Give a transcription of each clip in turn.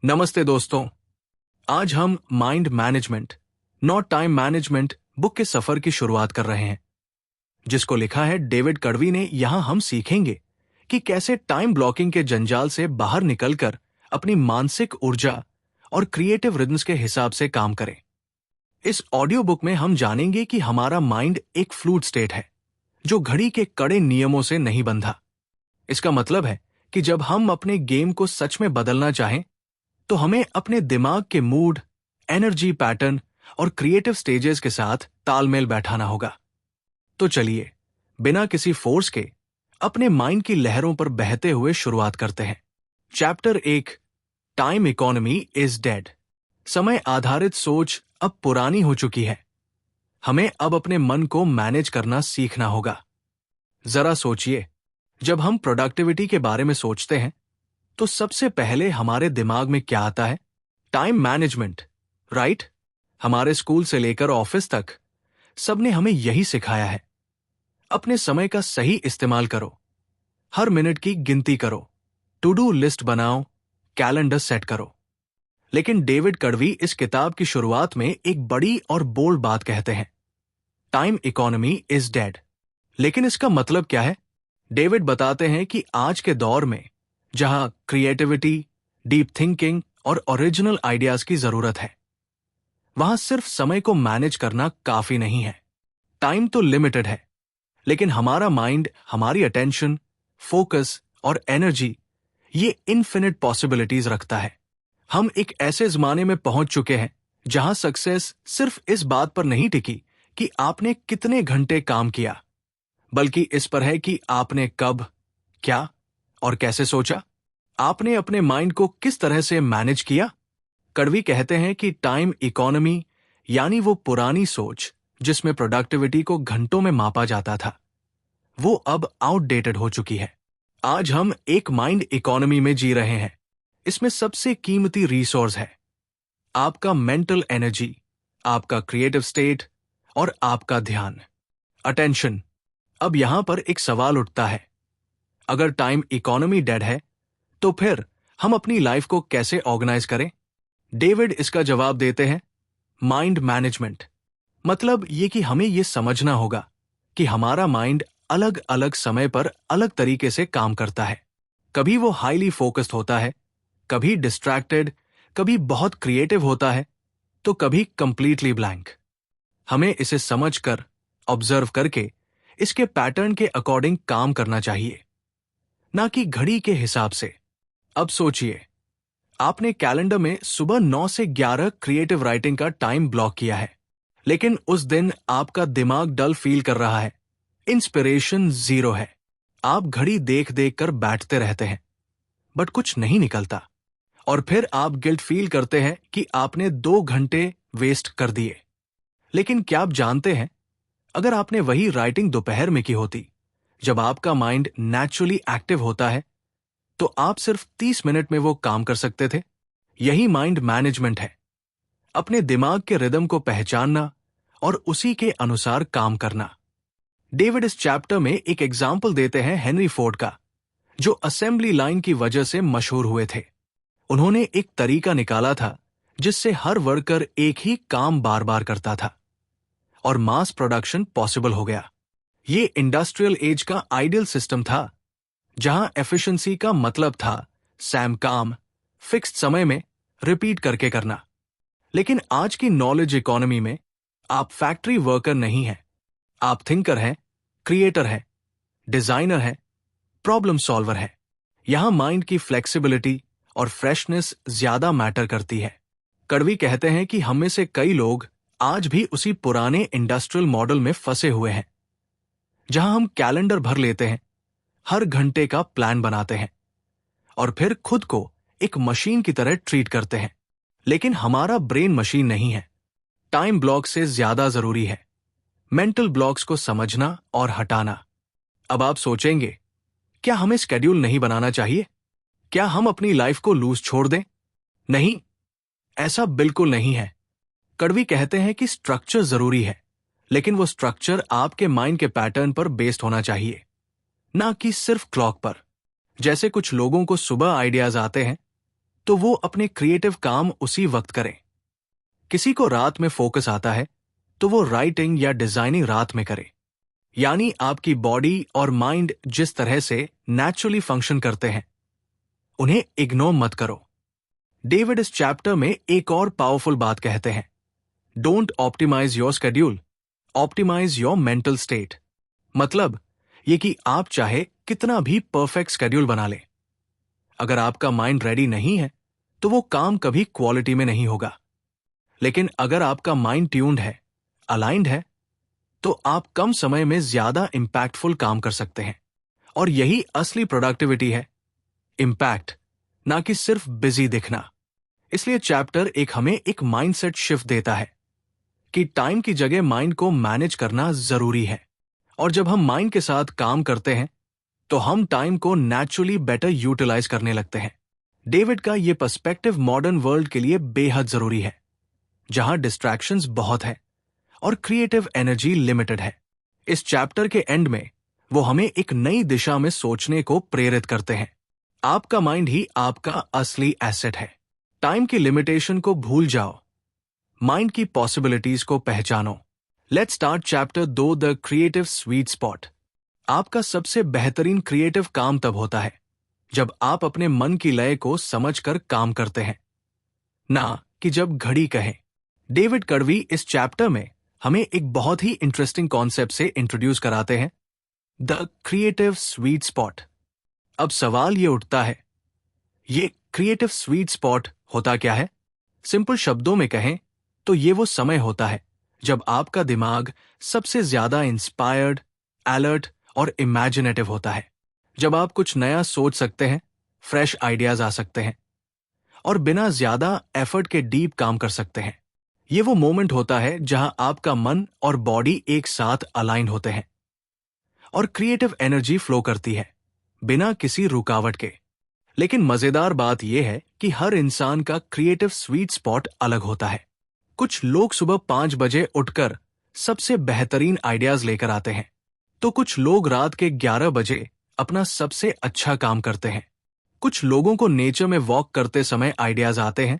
नमस्ते दोस्तों। आज हम mind management not time management book के सफर की शुरुआत कर रहे हैं, जिसको लिखा है डेविड कड़वी ने। यहां हम सीखेंगे कि कैसे टाइम ब्लॉकिंग के जंजाल से बाहर निकलकर अपनी मानसिक ऊर्जा और क्रिएटिव रिदम्स के हिसाब से काम करें। इस ऑडियो बुक में हम जानेंगे कि हमारा माइंड एक फ्लूइड स्टेट है जो घड़ी के कड़े नियमों से नहीं बंधा। इसका मतलब है कि जब हम अपने गेम को सच में बदलना चाहें तो हमें अपने दिमाग के मूड, एनर्जी पैटर्न और क्रिएटिव स्टेजेस के साथ तालमेल बैठाना होगा। तो चलिए, बिना किसी फोर्स के अपने माइंड की लहरों पर बहते हुए शुरुआत करते हैं। Chapter 1, time economy is dead. समय आधारित सोच अब पुरानी हो चुकी है। हमें अब अपने मन को मैनेज करना सीखना होगा। जरा सोचिए, जब हम प्रोडक्टिविटी के बारे में सोचते हैं तो सबसे पहले हमारे दिमाग में क्या आता है? Time management, right? हमारे स्कूल से लेकर ऑफिस तक सबने हमें यही सिखाया है। अपने समय का सही इस्तेमाल करो, हर मिनट की गिनती करो, टू डू लिस्ट बनाओ, कैलेंडर सेट करो। लेकिन डेविड कड़वी इस किताब की शुरुआत में एक बड़ी और बोल्ड बात कहते हैं, टाइम इकोनॉमी इज डेड। लेकिन इसका मतलब क्या है? डेविड बताते हैं कि आज के दौर में जहां क्रिएटिविटी, डीप थिंकिंग और ओरिजिनल आइडियाज की जरूरत है, वहां सिर्फ समय को मैनेज करना काफी नहीं है। टाइम तो लिमिटेड है, लेकिन हमारा माइंड, हमारी अटेंशन, फोकस और एनर्जी ये इनफिनिट पॉसिबिलिटीज रखता है। हम एक ऐसे जमाने में पहुंच चुके हैं जहां सक्सेस सिर्फ इस बात पर नहीं टिकी कि आपने कितने घंटे काम किया, बल्कि इस पर है कि आपने कब, क्या और कैसे सोचा। आपने अपने माइंड को किस तरह से मैनेज किया। कड़वी कहते हैं कि टाइम इकोनॉमी यानी वो पुरानी सोच जिसमें प्रोडक्टिविटी को घंटों में मापा जाता था, वो अब आउटडेटेड हो चुकी है। आज हम एक माइंड इकोनॉमी में जी रहे हैं। इसमें सबसे कीमती रिसोर्स है आपका मेंटल एनर्जी, आपका क्रिएटिव स्टेट और आपका ध्यान, अटेंशन। अब यहां पर एक सवाल उठता है, अगर टाइम इकोनॉमी डेड है तो फिर हम अपनी लाइफ को कैसे ऑर्गेनाइज करें? डेविड इसका जवाब देते हैं, माइंड मैनेजमेंट। मतलब ये कि हमें ये समझना होगा कि हमारा माइंड अलग अलग समय पर अलग तरीके से काम करता है। कभी वो हाईली फोकस्ड होता है, कभी डिस्ट्रैक्टेड, कभी बहुत क्रिएटिव होता है, तो कभी कंप्लीटली ब्लैंक। हमें इसे समझकर, ऑब्जर्व करके इसके पैटर्न के अकॉर्डिंग काम करना चाहिए, ना कि घड़ी के हिसाब से। अब सोचिए, आपने कैलेंडर में सुबह 9 से 11 क्रिएटिव राइटिंग का टाइम ब्लॉक किया है, लेकिन उस दिन आपका दिमाग डल फील कर रहा है, इंस्पिरेशन जीरो है। आप घड़ी देख देख कर बैठते रहते हैं, बट कुछ नहीं निकलता, और फिर आप गिल्ट फील करते हैं कि आपने 2 घंटे वेस्ट कर दिए। लेकिन क्या आप जानते हैं, अगर आपने वही राइटिंग दोपहर में की होती, जब आपका माइंड नेचुरली एक्टिव होता है, तो आप सिर्फ 30 मिनट में वो काम कर सकते थे। यही माइंड मैनेजमेंट है, अपने दिमाग के रिदम को पहचानना और उसी के अनुसार काम करना। डेविड इस चैप्टर में एक एग्जाम्पल देते हैं हेनरी फोर्ड का, जो असेंबली लाइन की वजह से मशहूर हुए थे। उन्होंने एक तरीका निकाला था जिससे हर वर्कर एक ही काम बार बार करता था और मास प्रोडक्शन पॉसिबल हो गया। ये इंडस्ट्रियल एज का आइडियल सिस्टम था, जहां एफिशिएंसी का मतलब था सैम काम फिक्स्ड समय में रिपीट करके करना। लेकिन आज की नॉलेज इकोनॉमी में आप फैक्ट्री वर्कर नहीं हैं, आप थिंकर हैं, क्रिएटर हैं, डिजाइनर हैं, प्रॉब्लम सॉल्वर हैं। यहां माइंड की फ्लेक्सिबिलिटी और फ्रेशनेस ज्यादा मैटर करती है। कड़वी कहते हैं कि हम में से कई लोग आज भी उसी पुराने इंडस्ट्रियल मॉडल में फंसे हुए हैं, जहां हम कैलेंडर भर लेते हैं, हर घंटे का प्लान बनाते हैं और फिर खुद को एक मशीन की तरह ट्रीट करते हैं। लेकिन हमारा ब्रेन मशीन नहीं है। टाइम ब्लॉक से ज्यादा जरूरी है मेंटल ब्लॉक्स को समझना और हटाना। अब आप सोचेंगे, क्या हमें स्केड्यूल नहीं बनाना चाहिए? क्या हम अपनी लाइफ को लूज छोड़ दें? नहीं, ऐसा बिल्कुल नहीं है। कड़वी कहते हैं कि स्ट्रक्चर जरूरी है, लेकिन वो स्ट्रक्चर आपके माइंड के पैटर्न पर बेस्ड होना चाहिए, ना कि सिर्फ क्लॉक पर। जैसे कुछ लोगों को सुबह आइडियाज आते हैं, तो वो अपने क्रिएटिव काम उसी वक्त करें। किसी को रात में फोकस आता है तो वो राइटिंग या डिजाइनिंग रात में करे। यानी आपकी बॉडी और माइंड जिस तरह से नेचुरली फंक्शन करते हैं, उन्हें इग्नोर मत करो। डेविड इस चैप्टर में एक और पावरफुल बात कहते हैं, don't optimise your schedule, optimise your mental state. मतलब ये कि आप चाहे कितना भी परफेक्ट शेड्यूल बना लें, अगर आपका माइंड रेडी नहीं है तो वो काम कभी क्वालिटी में नहीं होगा। लेकिन अगर आपका माइंड ट्यून्ड है, अलाइंड है, तो आप कम समय में ज्यादा इंपैक्टफुल काम कर सकते हैं। और यही असली प्रोडक्टिविटी है, इंपैक्ट, ना कि सिर्फ बिजी दिखना। इसलिए चैप्टर हमें एक माइंडसेट शिफ्ट देता है कि टाइम की जगह माइंड को मैनेज करना जरूरी है। और जब हम माइंड के साथ काम करते हैं तो हम टाइम को नेचुरली बेटर यूटिलाइज करने लगते हैं। डेविड का ये पर्सपेक्टिव मॉडर्न वर्ल्ड के लिए बेहद जरूरी है, जहां डिस्ट्रैक्शंस बहुत है और क्रिएटिव एनर्जी लिमिटेड है। इस चैप्टर के एंड में वो हमें एक नई दिशा में सोचने को प्रेरित करते हैं। आपका माइंड ही आपका असली एसेट है। टाइम की लिमिटेशन को भूल जाओ, माइंड की पॉसिबिलिटीज को पहचानो। Let's start chapter 2, the creative sweet spot. आपका सबसे बेहतरीन क्रिएटिव काम तब होता है जब आप अपने मन की लय को समझकर काम करते हैं, ना कि जब घड़ी कहे। डेविड कड़वी इस चैप्टर में हमें एक बहुत ही इंटरेस्टिंग कॉन्सेप्ट से इंट्रोड्यूस कराते हैं, द क्रिएटिव स्वीट स्पॉट। अब सवाल ये उठता है, ये क्रिएटिव स्वीट स्पॉट होता क्या है? सिंपल शब्दों में कहें तो ये वो समय होता है जब आपका दिमाग सबसे ज्यादा इंस्पायर्ड, अलर्ट और इमेजिनेटिव होता है। जब आप कुछ नया सोच सकते हैं, फ्रेश आइडियाज आ सकते हैं और बिना ज्यादा एफर्ट के डीप काम कर सकते हैं। ये वो मोमेंट होता है जहां आपका मन और बॉडी एक साथ अलाइन होते हैं और क्रिएटिव एनर्जी फ्लो करती है बिना किसी रुकावट के। लेकिन मजेदार बात यह है कि हर इंसान का क्रिएटिव स्वीट स्पॉट अलग होता है। कुछ लोग सुबह 5 बजे उठकर सबसे बेहतरीन आइडियाज लेकर आते हैं, तो कुछ लोग रात के 11 बजे अपना सबसे अच्छा काम करते हैं। कुछ लोगों को नेचर में वॉक करते समय आइडियाज आते हैं,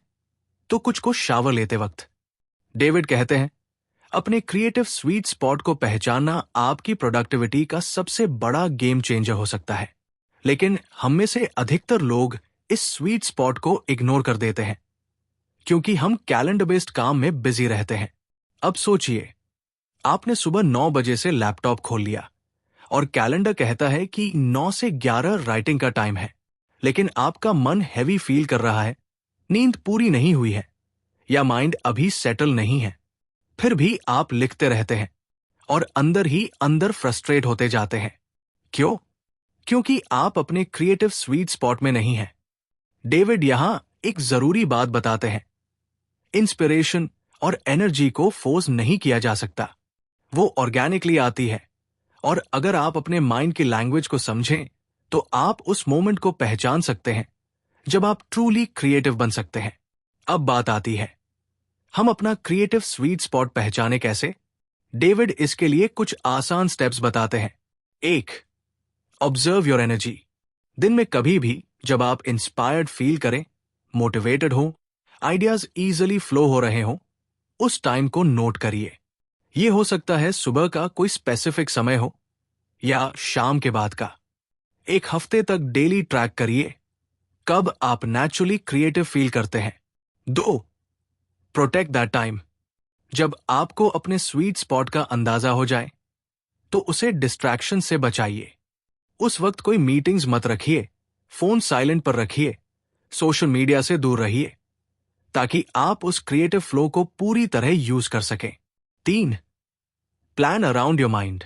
तो कुछ को शावर लेते वक्त। डेविड कहते हैं, अपने क्रिएटिव स्वीट स्पॉट को पहचानना आपकी प्रोडक्टिविटी का सबसे बड़ा गेम चेंजर हो सकता है। लेकिन हम में से अधिकतर लोग इस स्वीट स्पॉट को इग्नोर कर देते हैं क्योंकि हम कैलेंडर बेस्ड काम में बिजी रहते हैं। अब सोचिए, आपने सुबह 9 बजे से लैपटॉप खोल लिया और कैलेंडर कहता है कि 9 से 11 राइटिंग का टाइम है, लेकिन आपका मन हैवी फील कर रहा है, नींद पूरी नहीं हुई है या माइंड अभी सेटल नहीं है। फिर भी आप लिखते रहते हैं और अंदर ही अंदर फ्रस्ट्रेट होते जाते हैं। क्यों? क्योंकि आप अपने क्रिएटिव स्वीट स्पॉट में नहीं हैं। डेविड यहां एक जरूरी बात बताते हैं, इंस्पिरेशन और एनर्जी को फोर्स नहीं किया जा सकता, वो ऑर्गेनिकली आती है। और अगर आप अपने माइंड की लैंग्वेज को समझें तो आप उस मोमेंट को पहचान सकते हैं जब आप ट्रूली क्रिएटिव बन सकते हैं। अब बात आती है, हम अपना क्रिएटिव स्वीट स्पॉट पहचाने कैसे? डेविड इसके लिए कुछ आसान स्टेप्स बताते हैं। 1, ऑब्जर्व योर एनर्जी। दिन में कभी भी जब आप इंस्पायर्ड फील करें, मोटिवेटेड हो, आइडियाज इजीली फ्लो हो रहे हो, उस टाइम को नोट करिए। यह हो सकता है सुबह का कोई स्पेसिफिक समय हो या शाम के बाद का। एक हफ्ते तक डेली ट्रैक करिए कब आप नेचुरली क्रिएटिव फील करते हैं। 2, प्रोटेक्ट दैट टाइम। जब आपको अपने स्वीट स्पॉट का अंदाजा हो जाए तो उसे डिस्ट्रैक्शन से बचाइए। उस वक्त कोई मीटिंग्स मत रखिए, फोन साइलेंट पर रखिए, सोशल मीडिया से दूर रहिए, ताकि आप उस क्रिएटिव फ्लो को पूरी तरह यूज कर सकें। 3, प्लान अराउंड योर माइंड।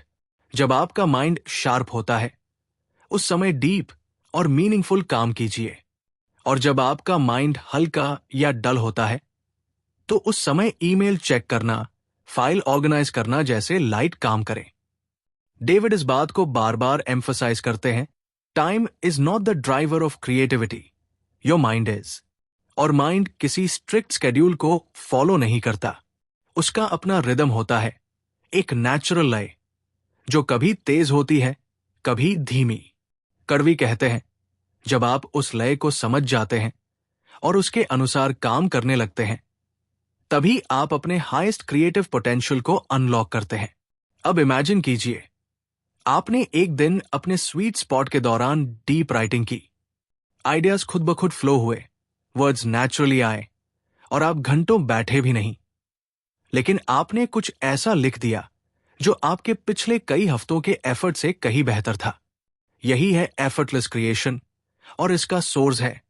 जब आपका माइंड शार्प होता है उस समय डीप और मीनिंगफुल काम कीजिए, और जब आपका माइंड हल्का या डल होता है तो उस समय ईमेल चेक करना, फाइल ऑर्गेनाइज करना जैसे लाइट काम करें। डेविड इस बात को बार बार एम्फसाइज करते हैं, time is not the driver of creativity, your mind is. और माइंड किसी स्ट्रिक्ट शेड्यूल को फॉलो नहीं करता, उसका अपना रिदम होता है, एक नेचुरल लय जो कभी तेज होती है, कभी धीमी। कड़वी कहते हैं, जब आप उस लय को समझ जाते हैं और उसके अनुसार काम करने लगते हैं, तभी आप अपने हाईएस्ट क्रिएटिव पोटेंशियल को अनलॉक करते हैं। अब इमेजिन कीजिए, आपने एक दिन अपने स्वीट स्पॉट के दौरान डीप राइटिंग की, आइडियाज खुद ब खुद फ्लो हुए, वर्ड्स नेचुरली आए और आप घंटों बैठे भी नहीं, लेकिन आपने कुछ ऐसा लिख दिया जो आपके पिछले कई हफ्तों के एफर्ट से कहीं बेहतर था। यही है एफर्टलेस क्रिएशन और इसका सोर्स है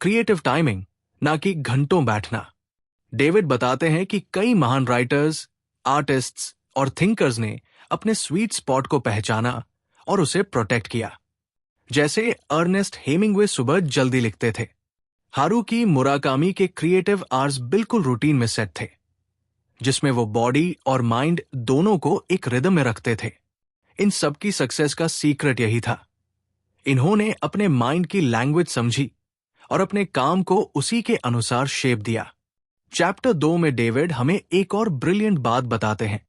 क्रिएटिव टाइमिंग, ना कि घंटों बैठना। डेविड बताते हैं कि कई महान राइटर्स, आर्टिस्ट्स और थिंकर्स ने अपने स्वीट स्पॉट को पहचाना और उसे प्रोटेक्ट किया। जैसे अर्नेस्ट हेमिंग्वे सुबह जल्दी लिखते थे, हारुकी मुराकामी के क्रिएटिव आवर्स बिल्कुल रूटीन में सेट थे, जिसमें वो बॉडी और माइंड दोनों को एक रिदम में रखते थे। इन सबकी सक्सेस का सीक्रेट यही था, इन्होंने अपने माइंड की लैंग्वेज समझी और अपने काम को उसी के अनुसार शेप दिया। चैप्टर 2 में डेविड हमें एक और ब्रिलियंट बात बताते हैं,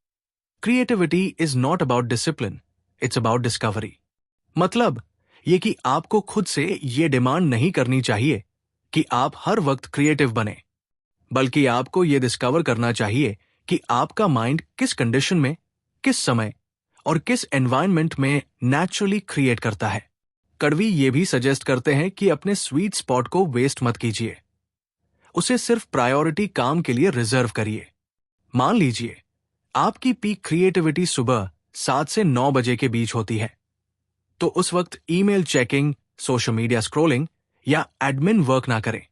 creativity is not about discipline, it's about discovery. मतलब ये कि आपको खुद से ये डिमांड नहीं करनी चाहिए कि आप हर वक्त क्रिएटिव बने, बल्कि आपको ये डिस्कवर करना चाहिए कि आपका माइंड किस कंडीशन में, किस समय और किस एनवायरनमेंट में नेचुरली क्रिएट करता है। कड़वी ये भी सजेस्ट करते हैं कि अपने स्वीट स्पॉट को वेस्ट मत कीजिए, उसे सिर्फ प्रायोरिटी काम के लिए रिजर्व करिए। मान लीजिए आपकी पीक क्रिएटिविटी सुबह 7 से 9 बजे के बीच होती है, तो उस वक्त email checking, social media scrolling या एडमिन वर्क ना करें।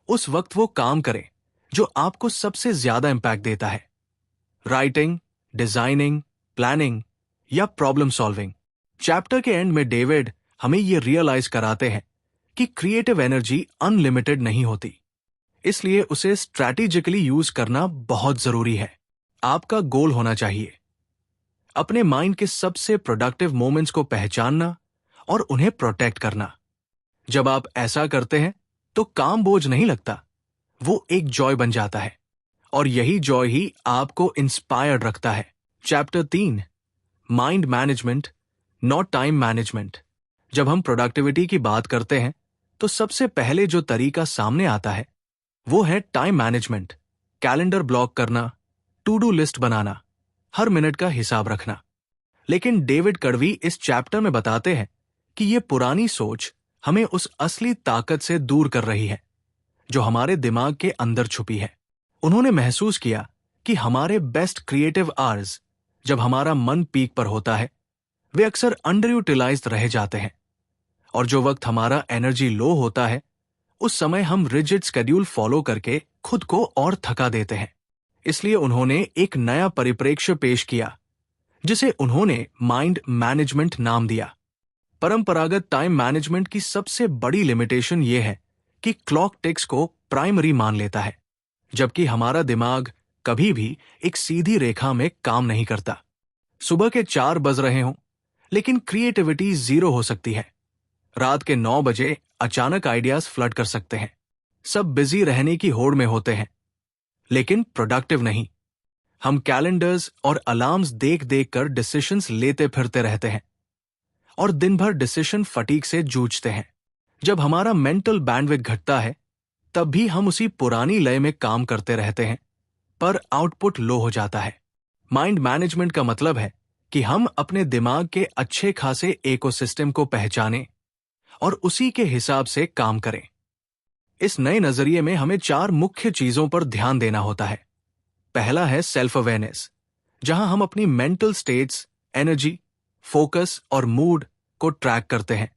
उस वक्त वो काम करें जो आपको सबसे ज्यादा इंपैक्ट देता है, राइटिंग, डिजाइनिंग, प्लानिंग या प्रॉब्लम सॉल्विंग। चैप्टर के एंड में डेविड हमें ये रियलाइज कराते हैं कि क्रिएटिव एनर्जी अनलिमिटेड नहीं होती, इसलिए उसे स्ट्रैटेजिकली यूज करना बहुत जरूरी है। आपका गोल होना चाहिए अपने माइंड के सबसे प्रोडक्टिव मोमेंट्स को पहचानना और उन्हें प्रोटेक्ट करना। जब आप ऐसा करते हैं तो काम बोझ नहीं लगता, वो एक जॉय बन जाता है और यही जॉय ही आपको इंस्पायर्ड रखता है। Chapter 3, mind management not time management. जब हम प्रोडक्टिविटी की बात करते हैं तो सबसे पहले जो तरीका सामने आता है वो है टाइम मैनेजमेंट। कैलेंडर ब्लॉक करना, टू डू लिस्ट बनाना, हर मिनट का हिसाब रखना। लेकिन डेविड कड़वी इस चैप्टर में बताते हैं कि ये पुरानी सोच हमें उस असली ताकत से दूर कर रही है जो हमारे दिमाग के अंदर छुपी है। उन्होंने महसूस किया कि हमारे बेस्ट क्रिएटिव आवर्स, जब हमारा मन पीक पर होता है, वे अक्सर अंडर यूटिलाइज्ड रह जाते हैं, और जो वक्त हमारा एनर्जी लो होता है उस समय हम रिजिड शेड्यूल फॉलो करके खुद को और थका देते हैं। इसलिए उन्होंने एक नया परिप्रेक्ष्य पेश किया जिसे उन्होंने माइंड मैनेजमेंट नाम दिया। परंपरागत टाइम मैनेजमेंट की सबसे बड़ी लिमिटेशन यह है कि क्लॉक टिक्स को प्राइमरी मान लेता है, जबकि हमारा दिमाग कभी भी एक सीधी रेखा में काम नहीं करता। सुबह के 4 बज रहे हों लेकिन क्रिएटिविटी 0 हो सकती है। रात के 9 बजे अचानक आइडियाज फ्लड कर सकते हैं। सब बिजी रहने की होड़ में होते हैं लेकिन प्रोडक्टिव नहीं। हम कैलेंडर्स और अलार्म्स देख देख कर डिसीशंस लेते फिरते रहते हैं और दिन भर डिसीजन फटीग से जूझते हैं। जब हमारा मेंटल बैंडविड्थ घटता है तब भी हम उसी पुरानी लय में काम करते रहते हैं, पर आउटपुट लो हो जाता है। माइंड मैनेजमेंट का मतलब है कि हम अपने दिमाग के अच्छे खासे इकोसिस्टम को पहचानें और उसी के हिसाब से काम करें। इस नए नजरिए में हमें 4 मुख्य चीजों पर ध्यान देना होता है। पहला है सेल्फ अवेयरनेस, जहां हम अपनी मेंटल स्टेट्स, एनर्जी, फोकस और मूड को ट्रैक करते हैं।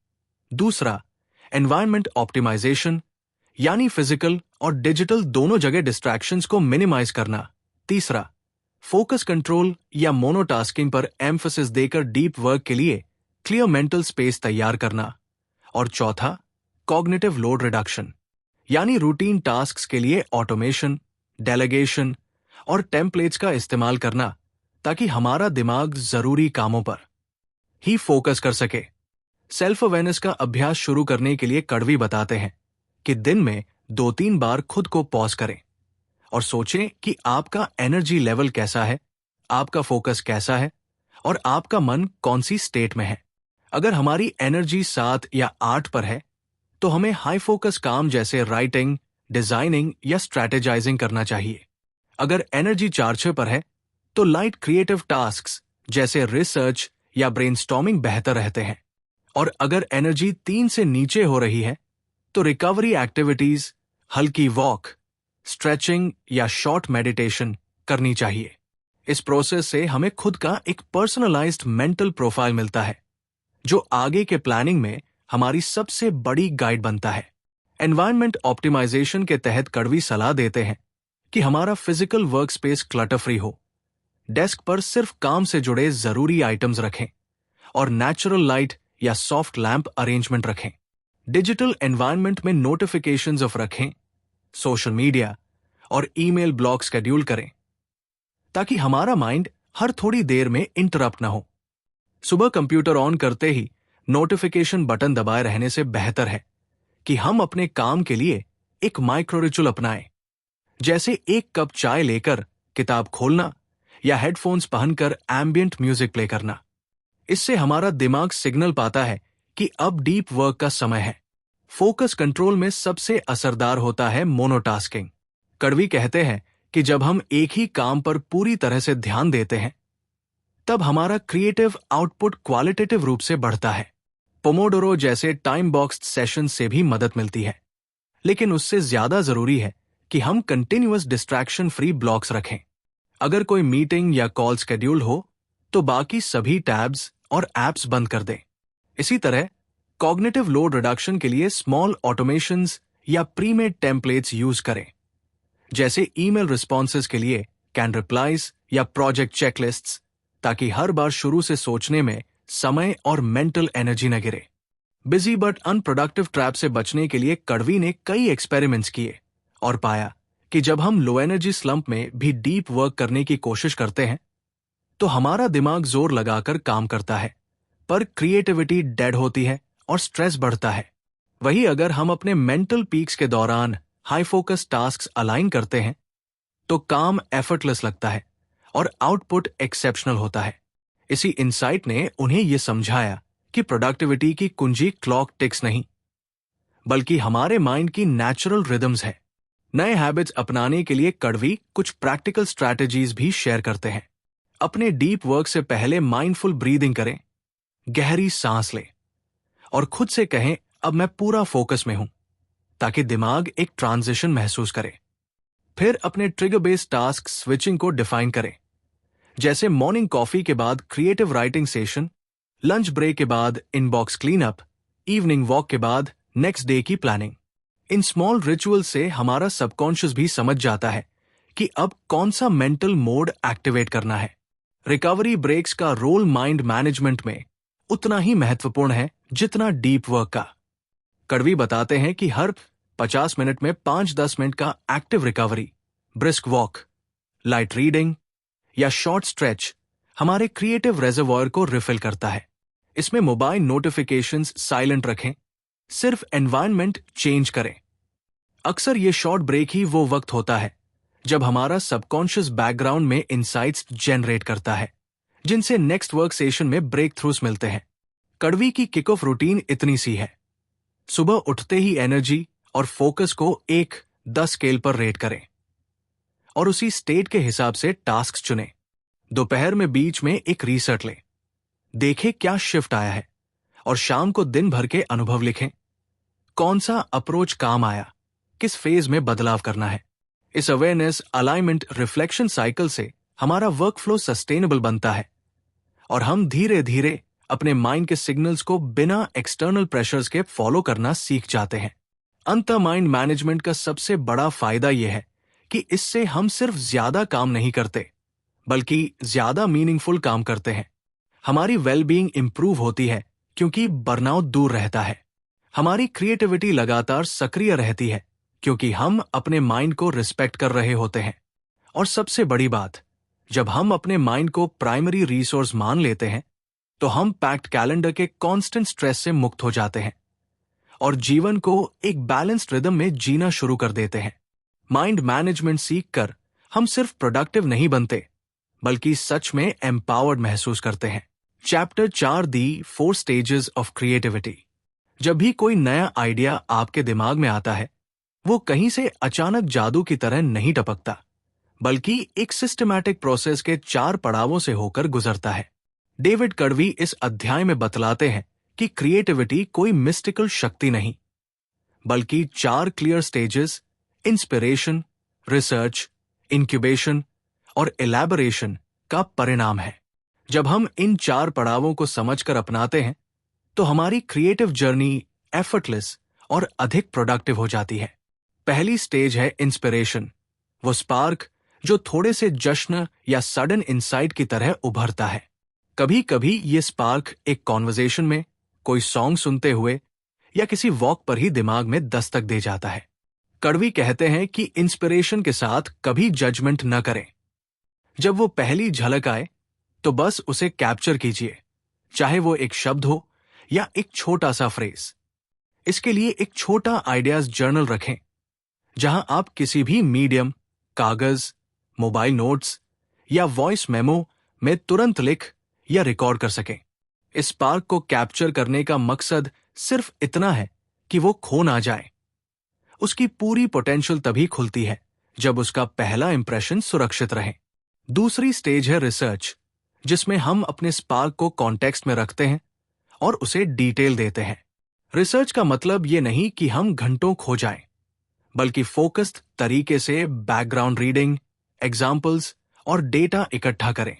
दूसरा, एनवायरनमेंट ऑप्टिमाइजेशन, यानी फिजिकल और डिजिटल दोनों जगह डिस्ट्रैक्शंस को मिनिमाइज करना। तीसरा, फोकस कंट्रोल या मोनोटास्किंग पर एम्फेसिस देकर डीप वर्क के लिए क्लियर मेंटल स्पेस तैयार करना। और चौथा, कॉग्निटिव लोड रिडक्शन, यानी रूटीन टास्क्स के लिए ऑटोमेशन, डेलीगेशन और टेम्पलेट्स का इस्तेमाल करना, ताकि हमारा दिमाग जरूरी कामों पर ही फोकस कर सके। सेल्फ अवेयरनेस का अभ्यास शुरू करने के लिए कड़वी बताते हैं कि दिन में 2-3 बार खुद को पॉज करें और सोचें कि आपका एनर्जी लेवल कैसा है, आपका फोकस कैसा है और आपका मन कौन सी स्टेट में है। अगर हमारी एनर्जी 7 या 8 पर है तो हमें हाई फोकस काम जैसे राइटिंग, डिजाइनिंग या स्ट्रैटेजाइजिंग करना चाहिए। अगर एनर्जी 4-6 पर है तो लाइट क्रिएटिव टास्क्स जैसे रिसर्च या ब्रेनस्टॉर्मिंग बेहतर रहते हैं। और अगर एनर्जी 3 से नीचे हो रही है तो रिकवरी एक्टिविटीज, हल्की वॉक, स्ट्रेचिंग या शॉर्ट मेडिटेशन करनी चाहिए। इस प्रोसेस से हमें खुद का एक पर्सनलाइज्ड मेंटल प्रोफाइल मिलता है जो आगे के प्लानिंग में हमारी सबसे बड़ी गाइड बनता है। एनवायरनमेंट ऑप्टिमाइजेशन के तहत कड़वी सलाह देते हैं कि हमारा physical work space clutter free हो। डेस्क पर सिर्फ काम से जुड़े जरूरी आइटम्स रखें और नेचुरल लाइट या सॉफ्ट लैंप अरेंजमेंट रखें। डिजिटल एनवायरनमेंट में नोटिफिकेशंस ऑफ रखें, सोशल मीडिया और ईमेल ब्लॉक शेड्यूल करें ताकि हमारा माइंड हर थोड़ी देर में इंटरप्ट ना हो। सुबह कंप्यूटर ऑन करते ही नोटिफिकेशन बटन दबाए रहने से बेहतर है कि हम अपने काम के लिए एक माइक्रो रिचुअल अपनाएं, जैसे एक कप चाय लेकर किताब खोलना या हेडफोन्स पहनकर एम्बियंट म्यूजिक प्ले करना। इससे हमारा दिमाग सिग्नल पाता है कि अब डीप वर्क का समय है। फोकस कंट्रोल में सबसे असरदार होता है मोनोटास्किंग। कड़वी कहते हैं कि जब हम एक ही काम पर पूरी तरह से ध्यान देते हैं तब हमारा क्रिएटिव आउटपुट क्वालिटेटिव रूप से बढ़ता है। पोमोडोरो जैसे टाइम बॉक्स्ड सेशन से भी मदद मिलती है, लेकिन उससे ज्यादा जरूरी है कि हम कंटिन्यूअस डिस्ट्रैक्शन फ्री ब्लॉक्स रखें। अगर कोई मीटिंग या कॉल शेड्यूल हो तो बाकी सभी टैब्स और एप्स बंद कर दें। इसी तरह कॉग्निटिव लोड रिडक्शन के लिए स्मॉल ऑटोमेशंस या प्रीमेड टेम्पलेट्स यूज करें, जैसे ईमेल रिस्पॉन्सेज के लिए कैन रिप्लाईज या प्रोजेक्ट चेकलिस्ट्स, ताकि हर बार शुरू से सोचने में समय और मेंटल एनर्जी न गिरे। बिजी बट अनप्रोडक्टिव ट्रैप से बचने के लिए कड़वी ने कई एक्सपेरिमेंट्स किए और पाया कि जब हम लो एनर्जी स्लंप में भी डीप वर्क करने की कोशिश करते हैं तो हमारा दिमाग जोर लगाकर काम करता है, पर क्रिएटिविटी डेड होती है और स्ट्रेस बढ़ता है। वहीं अगर हम अपने मेंटल पीक्स के दौरान हाई फोकस टास्क्स अलाइन करते हैं तो काम एफर्टलेस लगता है और आउटपुट एक्सेप्शनल होता है। इसी इंसाइट ने उन्हें यह समझाया कि प्रोडक्टिविटी की कुंजी क्लॉक टिक्स नहीं, बल्कि हमारे माइंड की नेचुरल रिदम्स है। नए हैबिट्स अपनाने के लिए कड़वी कुछ प्रैक्टिकल स्ट्रैटेजीज भी शेयर करते हैं। अपने डीप वर्क से पहले माइंडफुल ब्रीदिंग करें, गहरी सांस लें और खुद से कहें अब मैं पूरा फोकस में हूं, ताकि दिमाग एक ट्रांजिशन महसूस करे। फिर अपने ट्रिगर बेस्ड टास्क स्विचिंग को डिफाइन करें, जैसे मॉर्निंग कॉफी के बाद creative writing session, lunch break के बाद inbox clean up, evening walk के बाद नेक्स्ट डे की प्लानिंग। इन स्मॉल रिचुअल से हमारा सबकॉन्शियस भी समझ जाता है कि अब कौन सा मेंटल मोड एक्टिवेट करना है। रिकवरी ब्रेक्स का रोल माइंड मैनेजमेंट में उतना ही महत्वपूर्ण है जितना डीप वर्क का। कड़वी बताते हैं कि हर 50 मिनट में 5-10 मिनट का active recovery, brisk walk, light reading या शॉर्ट स्ट्रेच हमारे क्रिएटिव रेजर्वॉयर को रिफिल करता है। इसमें मोबाइल नोटिफिकेशंस साइलेंट रखें, सिर्फ एनवायरनमेंट चेंज करें। अक्सर ये शॉर्ट ब्रेक ही वो वक्त होता है जब हमारा सबकॉन्शियस बैकग्राउंड में इनसाइट्स जनरेट करता है, जिनसे नेक्स्ट वर्क सेशन में ब्रेक थ्रूस मिलते हैं। कड़वी की किक ऑफ रूटीन इतनी सी है, सुबह उठते ही एनर्जी और फोकस को 1-10 स्केल पर रेट करें और उसी स्टेट के हिसाब से टास्क चुनें। दोपहर में बीच में एक रीसेट लें, देखें क्या शिफ्ट आया है और शाम को दिन भर के अनुभव लिखें। कौन सा अप्रोच काम आया, किस फेज में बदलाव करना है। इस अवेयरनेस, अलाइनमेंट, रिफ्लेक्शन साइकिल से हमारा वर्क फ्लो सस्टेनेबल बनता है और हम धीरे धीरे अपने माइंड के सिग्नल्स को बिना एक्सटर्नल प्रेशर्स के फॉलो करना सीख जाते हैं। अंतः माइंड मैनेजमेंट का सबसे बड़ा फायदा यह है कि इससे हम सिर्फ ज्यादा काम नहीं करते, बल्कि ज्यादा मीनिंगफुल काम करते हैं। हमारी वेलबीइंग इंप्रूव होती है क्योंकि बर्नआउट दूर रहता है। हमारी क्रिएटिविटी लगातार सक्रिय रहती है क्योंकि हम अपने माइंड को रिस्पेक्ट कर रहे होते हैं। और सबसे बड़ी बात, जब हम अपने माइंड को प्राइमरी रिसोर्स मान लेते हैं तो हम पैक्ड कैलेंडर के कांस्टेंट स्ट्रेस से मुक्त हो जाते हैं और जीवन को एक बैलेंस्ड रिदम में जीना शुरू कर देते हैं। माइंड मैनेजमेंट सीखकर हम सिर्फ प्रोडक्टिव नहीं बनते, बल्कि सच में एम्पावर्ड महसूस करते हैं। Chapter 4 the 4 stages of creativity. जब भी कोई नया आइडिया आपके दिमाग में आता है, वो कहीं से अचानक जादू की तरह नहीं टपकता, बल्कि एक सिस्टमैटिक प्रोसेस के 4 पड़ावों से होकर गुजरता है। डेविड कड़वी इस अध्याय में बतलाते हैं कि क्रिएटिविटी कोई मिस्टिकल शक्ति नहीं, बल्कि 4 clear stages, inspiration, research, incubation और एलैबोरेशन का परिणाम है। जब हम इन 4 पड़ावों को समझकर अपनाते हैं, तो हमारी क्रिएटिव जर्नी एफर्टलेस और अधिक प्रोडक्टिव हो जाती है। पहली स्टेज है इंस्पिरेशन, वो स्पार्क जो थोड़े से जश्न या सडन इंसाइट की तरह उभरता है। कभी कभी ये स्पार्क एक कॉन्वर्सेशन में, कोई सॉन्ग सुनते हुए या किसी वॉक पर ही दिमाग में दस्तक दे जाता है। कड़वी कहते हैं कि इंस्पिरेशन के साथ कभी जजमेंट न करें। जब वो पहली झलक आए, तो बस उसे कैप्चर कीजिए, चाहे वो एक शब्द हो या एक छोटा सा फ्रेज। इसके लिए एक छोटा आइडियाज जर्नल रखें, जहां आप किसी भी मीडियम, कागज, मोबाइल नोट्स या वॉइस मेमो में तुरंत लिख या रिकॉर्ड कर सकें। इस स्पार्क को कैप्चर करने का मकसद सिर्फ इतना है कि वो खो ना जाए। उसकी पूरी पोटेंशियल तभी खुलती है जब उसका पहला इंप्रेशन सुरक्षित रहे। दूसरी स्टेज है रिसर्च, जिसमें हम अपने स्पार्क को कॉन्टेक्स्ट में रखते हैं और उसे डिटेल देते हैं। रिसर्च का मतलब ये नहीं कि हम घंटों खो जाएं, बल्कि फोकस्ड तरीके से बैकग्राउंड रीडिंग, एग्जाम्पल्स और डेटा इकट्ठा करें।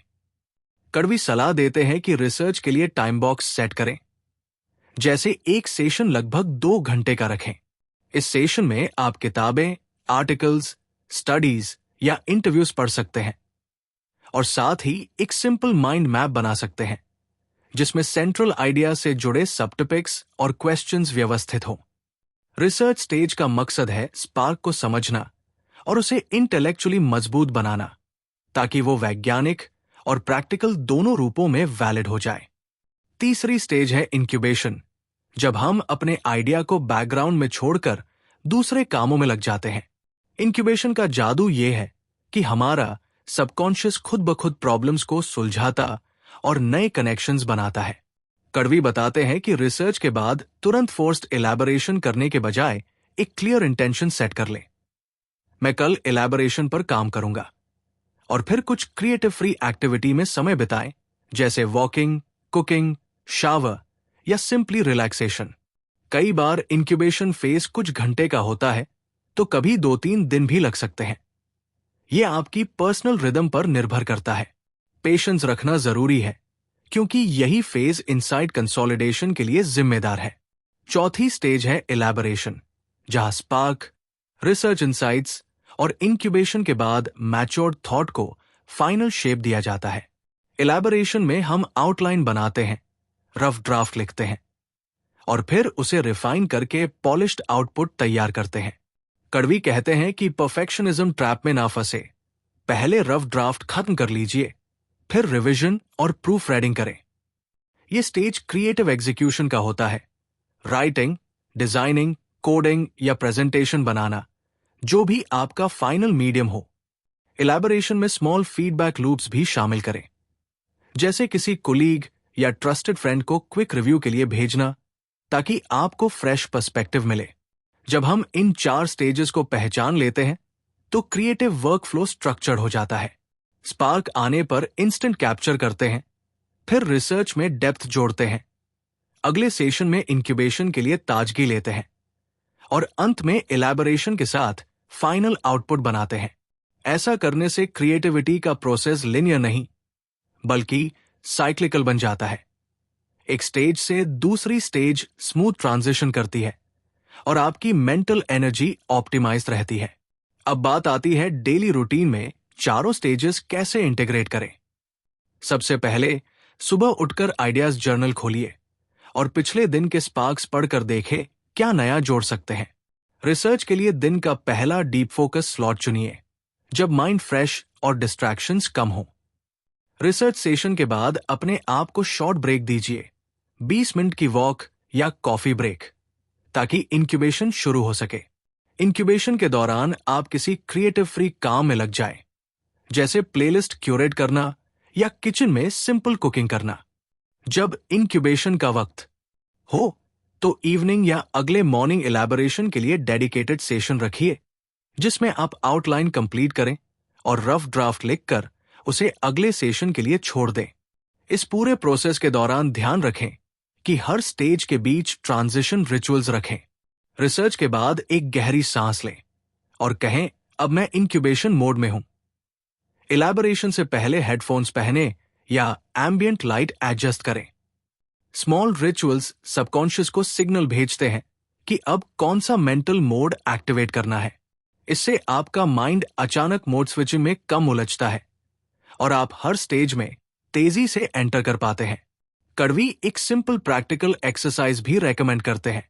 कड़वी सलाह देते हैं कि रिसर्च के लिए टाइम बॉक्स सेट करें, जैसे एक सेशन लगभग 2 घंटे का रखें। इस सेशन में आप किताबें, आर्टिकल्स, स्टडीज या इंटरव्यूज पढ़ सकते हैं और साथ ही एक सिंपल माइंड मैप बना सकते हैं, जिसमें सेंट्रल आइडिया से जुड़े सब टॉपिक्स और क्वेश्चंस व्यवस्थित हों। रिसर्च स्टेज का मकसद है स्पार्क को समझना और उसे इंटेलेक्चुअली मजबूत बनाना, ताकि वो वैज्ञानिक और प्रैक्टिकल दोनों रूपों में वैलिड हो जाए। तीसरी स्टेज है इंक्यूबेशन, जब हम अपने आइडिया को बैकग्राउंड में छोड़कर दूसरे कामों में लग जाते हैं। इंक्यूबेशन का जादू ये है कि हमारा सबकॉन्शियस खुद ब खुद प्रॉब्लम्स को सुलझाता और नए कनेक्शंस बनाता है। कड़वी बताते हैं कि रिसर्च के बाद तुरंत फोर्स्ड एलैबोरेशन करने के बजाय एक क्लियर इंटेंशन सेट कर लें। मैं कल एलैबोरेशन पर काम करूंगा, और फिर कुछ क्रिएटिव फ्री एक्टिविटी में समय बिताएं, जैसे वॉकिंग, कुकिंग, शावर या सिंपली रिलैक्सेशन। कई बार इंक्यूबेशन फेज कुछ घंटे का होता है, तो कभी 2-3 दिन भी लग सकते हैं। यह आपकी पर्सनल रिदम पर निर्भर करता है। पेशेंस रखना जरूरी है, क्योंकि यही फेज इनसाइट कंसोलिडेशन के लिए जिम्मेदार है। चौथी स्टेज है एलैबोरेशन, जहां स्पार्क, रिसर्च इंसाइट्स और इंक्यूबेशन के बाद मैच्योर्ड थॉट को फाइनल शेप दिया जाता है। एलैबोरेशन में हम आउटलाइन बनाते हैं, रफ ड्राफ्ट लिखते हैं और फिर उसे रिफाइन करके पॉलिश्ड आउटपुट तैयार करते हैं। कड़वी कहते हैं कि परफेक्शनिज्म ट्रैप में ना फंसे। पहले रफ ड्राफ्ट खत्म कर लीजिए, फिर रिवीजन और प्रूफ रीडिंग करें। यह स्टेज क्रिएटिव एग्जीक्यूशन का होता है। राइटिंग, डिजाइनिंग, कोडिंग या प्रेजेंटेशन बनाना, जो भी आपका फाइनल मीडियम हो। एलैबोरेशन में स्मॉल फीडबैक लूप्स भी शामिल करें, जैसे किसी कोलीग या ट्रस्टेड फ्रेंड को क्विक रिव्यू के लिए भेजना, ताकि आपको फ्रेश पर्सपेक्टिव मिले। जब हम इन 4 स्टेजेस को पहचान लेते हैं, तो क्रिएटिव वर्कफ्लो स्ट्रक्चर्ड हो जाता है। स्पार्क आने पर इंस्टेंट कैप्चर करते हैं, फिर रिसर्च में डेप्थ जोड़ते हैं, अगले सेशन में इंक्यूबेशन के लिए ताजगी लेते हैं और अंत में एलैबोरेशन के साथ फाइनल आउटपुट बनाते हैं। ऐसा करने से क्रिएटिविटी का प्रोसेस लिनियर नहीं, बल्कि साइक्लिकल बन जाता है। एक स्टेज से दूसरी स्टेज स्मूथ ट्रांजिशन करती है और आपकी मेंटल एनर्जी ऑप्टिमाइज रहती है। अब बात आती है डेली रूटीन में 4 स्टेजेस कैसे इंटीग्रेट करें। सबसे पहले सुबह उठकर आइडियाज जर्नल खोलिए और पिछले दिन के स्पार्क्स पढ़कर देखें क्या नया जोड़ सकते हैं। रिसर्च के लिए दिन का पहला डीप फोकस स्लॉट चुनिए, जब माइंड फ्रेश और डिस्ट्रैक्शंस कम हो। रिसर्च सेशन के बाद अपने आप को शॉर्ट ब्रेक दीजिए, 20 मिनट की वॉक या कॉफी ब्रेक, ताकि इंक्यूबेशन शुरू हो सके। इंक्यूबेशन के दौरान आप किसी क्रिएटिव फ्री काम में लग जाएं, जैसे प्लेलिस्ट क्यूरेट करना या किचन में सिंपल कुकिंग करना। जब इंक्यूबेशन का वक्त हो, तो इवनिंग या अगले मॉर्निंग इलैबोरेशन के लिए डेडिकेटेड सेशन रखिए, जिसमें आप आउटलाइन कंप्लीट करें और रफ ड्राफ्ट लिखकर उसे अगले सेशन के लिए छोड़ दें। इस पूरे प्रोसेस के दौरान ध्यान रखें कि हर स्टेज के बीच ट्रांजिशन रिचुअल्स रखें। रिसर्च के बाद एक गहरी सांस लें और कहें, अब मैं इंक्यूबेशन मोड में हूं। इलैबोरेशन से पहले हेडफोन्स पहने या एम्बियंट लाइट एडजस्ट करें। स्मॉल रिचुअल्स सबकॉन्शियस को सिग्नल भेजते हैं कि अब कौन सा मेंटल मोड एक्टिवेट करना है। इससे आपका माइंड अचानक मोड स्विचिंग में कम उलझता है और आप हर स्टेज में तेजी से एंटर कर पाते हैं। कड़वी एक सिंपल प्रैक्टिकल एक्सरसाइज भी रेकमेंड करते हैं।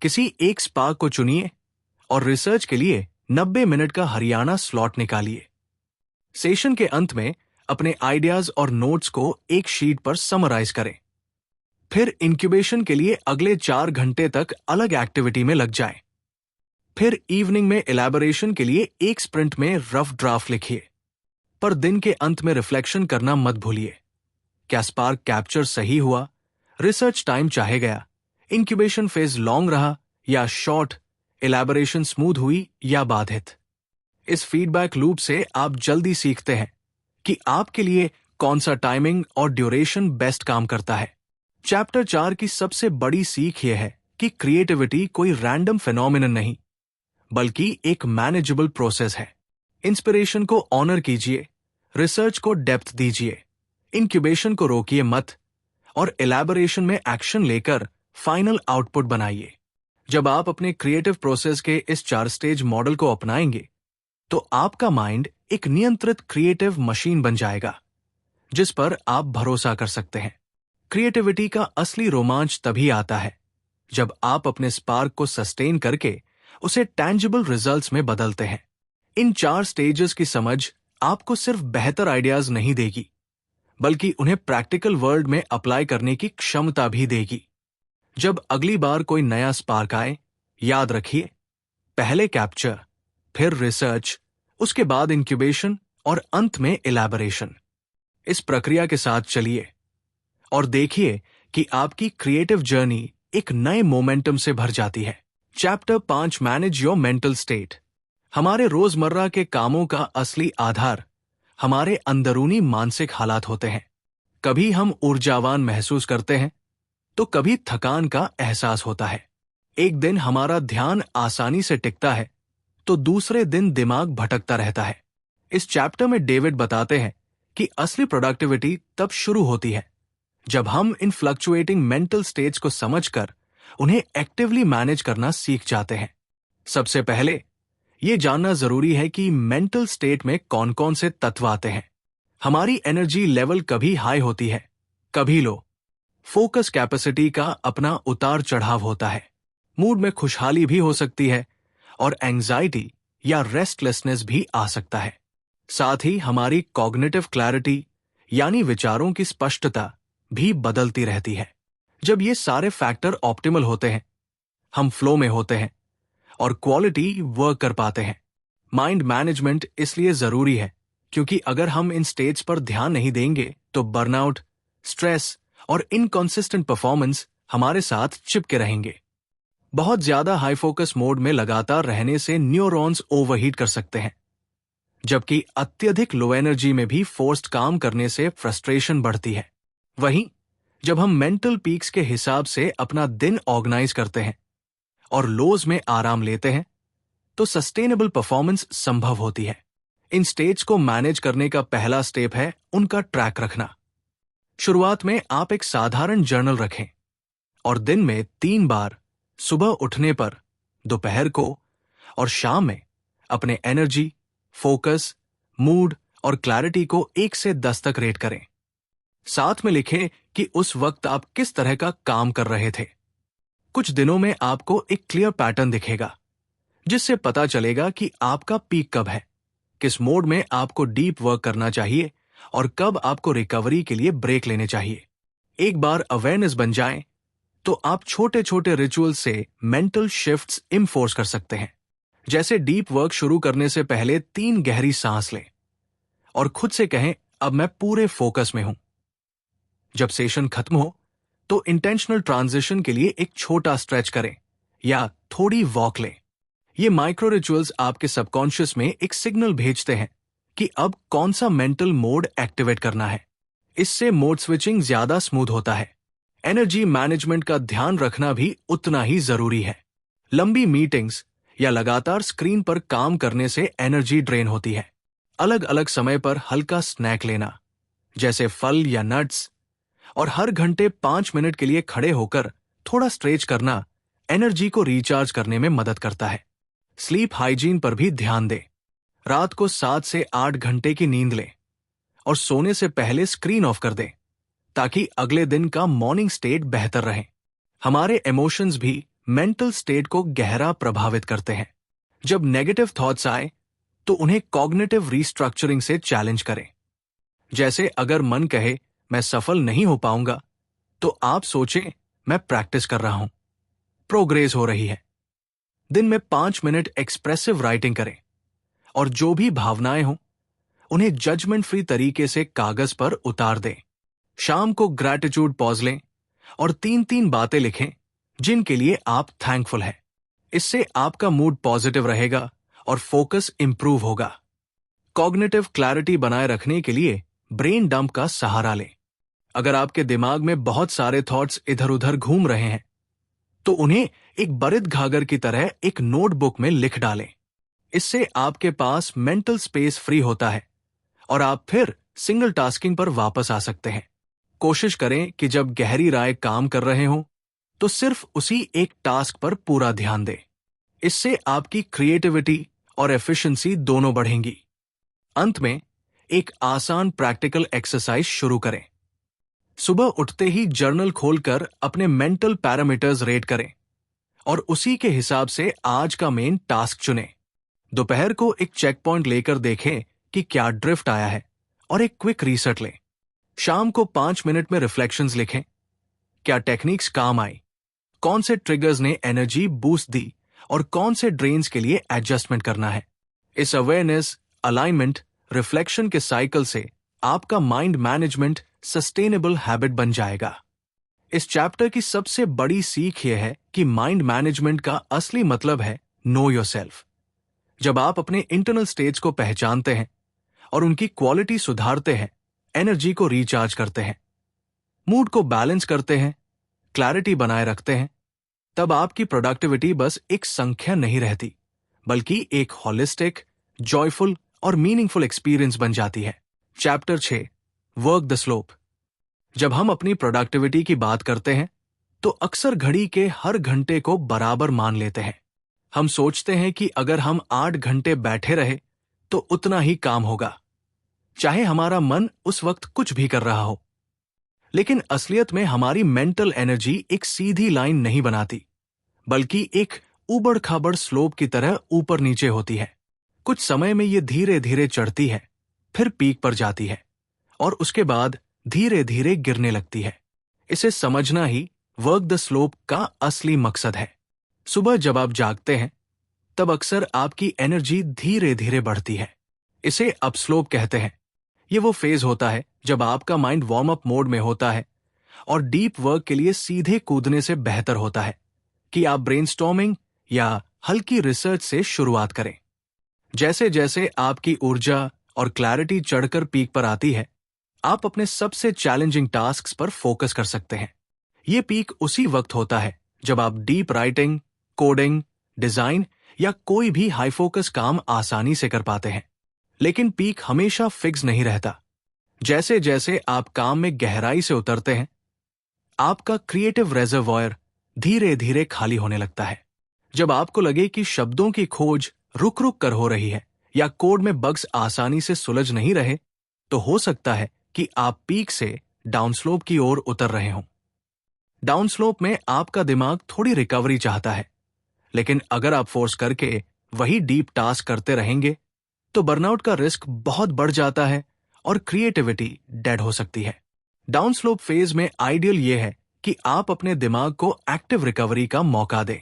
किसी एक स्पार्क को चुनिए और रिसर्च के लिए 90 मिनट का हरियाणा स्लॉट निकालिए। सेशन के अंत में अपने आइडियाज और नोट्स को एक शीट पर समराइज करें। फिर इंक्यूबेशन के लिए अगले 4 घंटे तक अलग एक्टिविटी में लग जाएं। फिर इवनिंग में इलैबोरेशन के लिए एक स्प्रिंट में रफ ड्राफ्ट लिखिए, पर दिन के अंत में रिफ्लेक्शन करना मत भूलिए। क्या स्पार्क कैप्चर सही हुआ? रिसर्च टाइम चाहे गया? इंक्यूबेशन फेज लॉन्ग रहा या शॉर्ट? इलैबोरेशन स्मूथ हुई या बाधित? इस फीडबैक लूप से आप जल्दी सीखते हैं कि आपके लिए कौन सा टाइमिंग और ड्यूरेशन बेस्ट काम करता है। चैप्टर 4 की सबसे बड़ी सीख यह है कि क्रिएटिविटी कोई रैंडम फिनोमिनन नहीं, बल्कि एक मैनेजेबल प्रोसेस है। इंस्पिरेशन को ऑनर कीजिए, रिसर्च को डेप्थ दीजिए, इंक्यूबेशन को रोकिए मत और इलैबोरेशन में एक्शन लेकर फाइनल आउटपुट बनाइए। जब आप अपने क्रिएटिव प्रोसेस के इस 4 स्टेज मॉडल को अपनाएंगे तो आपका माइंड एक नियंत्रित क्रिएटिव मशीन बन जाएगा जिस पर आप भरोसा कर सकते हैं। क्रिएटिविटी का असली रोमांच तभी आता है जब आप अपने स्पार्क को सस्टेन करके उसे टैंजिबल रिजल्ट्स में बदलते हैं। इन 4 स्टेजेस की समझ आपको सिर्फ बेहतर आइडियाज नहीं देगी, बल्कि उन्हें प्रैक्टिकल वर्ल्ड में अप्लाई करने की क्षमता भी देगी। जब अगली बार कोई नया स्पार्क आए, याद रखिए, पहले कैप्चर, फिर रिसर्च, उसके बाद इंक्यूबेशन और अंत में इलैबोरेशन। इस प्रक्रिया के साथ चलिए और देखिए कि आपकी क्रिएटिव जर्नी एक नए मोमेंटम से भर जाती है। Chapter 5 manage your mental state. हमारे रोजमर्रा के कामों का असली आधार हमारे अंदरूनी मानसिक हालात होते हैं। कभी हम ऊर्जावान महसूस करते हैं तो कभी थकान का एहसास होता है। एक दिन हमारा ध्यान आसानी से टिकता है तो दूसरे दिन दिमाग भटकता रहता है। इस चैप्टर में डेविड बताते हैं कि असली प्रोडक्टिविटी तब शुरू होती है जब हम इन फ्लक्चुएटिंग मेंटल स्टेट्स को समझकर उन्हें एक्टिवली मैनेज करना सीख जाते हैं। सबसे पहले यह जानना जरूरी है कि मेंटल स्टेट में कौन कौन से तत्व आते हैं। हमारी एनर्जी लेवल कभी हाई होती है, कभी लो। फोकस कैपेसिटी का अपना उतार चढ़ाव होता है। मूड में खुशहाली भी हो सकती है और एंजाइटी या रेस्टलेसनेस भी आ सकता है। साथ ही हमारी कॉग्निटिव क्लैरिटी यानी विचारों की स्पष्टता भी बदलती रहती है। जब ये सारे फैक्टर ऑप्टिमल होते हैं, हम फ्लो में होते हैं और क्वालिटी वर्क कर पाते हैं। माइंड मैनेजमेंट इसलिए जरूरी है क्योंकि अगर हम इन स्टेट्स पर ध्यान नहीं देंगे तो बर्नआउट, स्ट्रेस और इनकंसिस्टेंट परफॉर्मेंस हमारे साथ चिपके रहेंगे। बहुत ज्यादा हाई फोकस मोड में लगातार रहने से न्यूरॉन्स ओवरहीट कर सकते हैं, जबकि अत्यधिक लो एनर्जी में भी फोर्स्ड काम करने से फ्रस्ट्रेशन बढ़ती है। वहीं जब हम मेंटल पीक्स के हिसाब से अपना दिन ऑर्गेनाइज करते हैं और लोज में आराम लेते हैं तो सस्टेनेबल परफॉर्मेंस संभव होती है। इन स्टेट्स को मैनेज करने का पहला स्टेप है उनका ट्रैक रखना। शुरुआत में आप एक साधारण जर्नल रखें और दिन में 3 बार, सुबह उठने पर, दोपहर को और शाम में अपने एनर्जी, फोकस, मूड और क्लैरिटी को 1 से 10 तक रेट करें। साथ में लिखें कि उस वक्त आप किस तरह का काम कर रहे थे। कुछ दिनों में आपको एक क्लियर पैटर्न दिखेगा जिससे पता चलेगा कि आपका पीक कब है, किस मोड में आपको डीप वर्क करना चाहिए और कब आपको रिकवरी के लिए ब्रेक लेने चाहिए। एक बार अवेयरनेस बन जाए तो आप छोटे छोटे रिचुअल से मेंटल शिफ्ट्स इन्फोर्स कर सकते हैं। जैसे डीप वर्क शुरू करने से पहले 3 गहरी सांस लें और खुद से कहें, अब मैं पूरे फोकस में हूं। जब सेशन खत्म हो तो इंटेंशनल ट्रांजिशन के लिए एक छोटा स्ट्रेच करें या थोड़ी वॉक लें। ये माइक्रो रिचुअल्स आपके सबकॉन्शियस में एक सिग्नल भेजते हैं कि अब कौन सा मेंटल मोड एक्टिवेट करना है। इससे मोड स्विचिंग ज्यादा स्मूथ होता है। एनर्जी मैनेजमेंट का ध्यान रखना भी उतना ही जरूरी है। लंबी मीटिंग्स या लगातार स्क्रीन पर काम करने से एनर्जी ड्रेन होती है। अलग अलग समय पर हल्का स्नैक लेना, जैसे फल या नट्स, और हर घंटे 5 मिनट के लिए खड़े होकर थोड़ा स्ट्रेच करना एनर्जी को रिचार्ज करने में मदद करता है। स्लीप हाइजीन पर भी ध्यान दें। रात को 7 से 8 घंटे की नींद लें और सोने से पहले स्क्रीन ऑफ कर दें ताकि अगले दिन का मॉर्निंग स्टेट बेहतर रहे। हमारे इमोशंस भी मेंटल स्टेट को गहरा प्रभावित करते हैं। जब नेगेटिव थॉट्स आए तो उन्हें कॉग्निटिव रीस्ट्रक्चरिंग से चैलेंज करें। जैसे अगर मन कहे मैं सफल नहीं हो पाऊंगा, तो आप सोचें मैं प्रैक्टिस कर रहा हूं, प्रोग्रेस हो रही है। दिन में 5 मिनट एक्सप्रेसिव राइटिंग करें और जो भी भावनाएं हों उन्हें जजमेंट फ्री तरीके से कागज पर उतार दें। शाम को ग्रैटिट्यूड पॉज लें और 3-3 बातें लिखें जिनके लिए आप थैंकफुल हैं। इससे आपका मूड पॉजिटिव रहेगा और फोकस इंप्रूव होगा। कॉग्निटिव क्लैरिटी बनाए रखने के लिए ब्रेन डंप का सहारा लें। अगर आपके दिमाग में बहुत सारे थॉट्स इधर उधर घूम रहे हैं तो उन्हें एक बरिद घाघर की तरह एक नोटबुक में लिख डालें। इससे आपके पास मेंटल स्पेस फ्री होता है और आप फिर सिंगल टास्किंग पर वापस आ सकते हैं। कोशिश करें कि जब गहरी राय काम कर रहे हों तो सिर्फ उसी एक टास्क पर पूरा ध्यान दें। इससे आपकी क्रिएटिविटी और एफिशिएंसी दोनों बढ़ेंगी। अंत में एक आसान प्रैक्टिकल एक्सरसाइज शुरू करें। सुबह उठते ही जर्नल खोलकर अपने मेंटल पैरामीटर्स रेट करें और उसी के हिसाब से आज का मेन टास्क चुनें। दोपहर को एक चेक पॉइंट लेकर देखें कि क्या ड्रिफ्ट आया है और एक क्विक रीसेट लें। शाम को 5 मिनट में रिफ्लेक्शंस लिखें। क्या टेक्निक्स काम आई, कौन से ट्रिगर्स ने एनर्जी बूस्ट दी और कौन से ड्रेन्स के लिए एडजस्टमेंट करना है। इस अवेयरनेस, अलाइनमेंट, रिफ्लेक्शन के साइकिल से आपका माइंड मैनेजमेंट सस्टेनेबल हैबिट बन जाएगा। इस चैप्टर की सबसे बड़ी सीख यह है कि माइंड मैनेजमेंट का असली मतलब है नो योरसेल्फ। जब आप अपने इंटरनल स्टेट्स को पहचानते हैं और उनकी क्वालिटी सुधारते हैं, एनर्जी को रिचार्ज करते हैं, मूड को बैलेंस करते हैं, क्लैरिटी बनाए रखते हैं, तब आपकी प्रोडक्टिविटी बस एक संख्या नहीं रहती, बल्कि एक होलिस्टिक, जॉयफुल और मीनिंगफुल एक्सपीरियंस बन जाती है। Chapter 6, work the slope. जब हम अपनी प्रोडक्टिविटी की बात करते हैं तो अक्सर घड़ी के हर घंटे को बराबर मान लेते हैं। हम सोचते हैं कि अगर हम 8 घंटे बैठे रहे तो उतना ही काम होगा, चाहे हमारा मन उस वक्त कुछ भी कर रहा हो। लेकिन असलियत में हमारी मेंटल एनर्जी एक सीधी लाइन नहीं बनाती, बल्कि एक ऊबड़ खाबड़ स्लोप की तरह ऊपर नीचे होती है। कुछ समय में ये धीरे धीरे चढ़ती है, फिर पीक पर जाती है और उसके बाद धीरे धीरे गिरने लगती है। इसे समझना ही वर्क द स्लोप का असली मकसद है। सुबह जब आप जागते हैं तब अक्सर आपकी एनर्जी धीरे धीरे बढ़ती है। इसे अपस्लोप कहते हैं। ये वो फेज होता है जब आपका माइंड वार्म अप मोड में होता है और डीप वर्क के लिए सीधे कूदने से बेहतर होता है कि आप ब्रेनस्टॉर्मिंग या हल्की रिसर्च से शुरुआत करें। जैसे जैसे आपकी ऊर्जा और क्लैरिटी चढ़कर पीक पर आती है, आप अपने सबसे चैलेंजिंग टास्क्स पर फोकस कर सकते हैं। ये पीक उसी वक्त होता है जब आप डीप राइटिंग, कोडिंग, डिजाइन या कोई भी हाई फोकस काम आसानी से कर पाते हैं। लेकिन पीक हमेशा फिक्स नहीं रहता। जैसे जैसे आप काम में गहराई से उतरते हैं, आपका क्रिएटिव रेजर्वॉयर धीरे धीरे खाली होने लगता है। जब आपको लगे कि शब्दों की खोज रुक रुक कर हो रही है या कोड में बग्स आसानी से सुलझ नहीं रहे, तो हो सकता है कि आप पीक से डाउनस्लोप की ओर उतर रहे हों। डाउनस्लोप में आपका दिमाग थोड़ी रिकवरी चाहता है, लेकिन अगर आप फोर्स करके वही डीप टास्क करते रहेंगे तो बर्नआउट का रिस्क बहुत बढ़ जाता है और क्रिएटिविटी डेड हो सकती है। डाउनस्लोप फेज में आइडियल यह है कि आप अपने दिमाग को एक्टिव रिकवरी का मौका दें।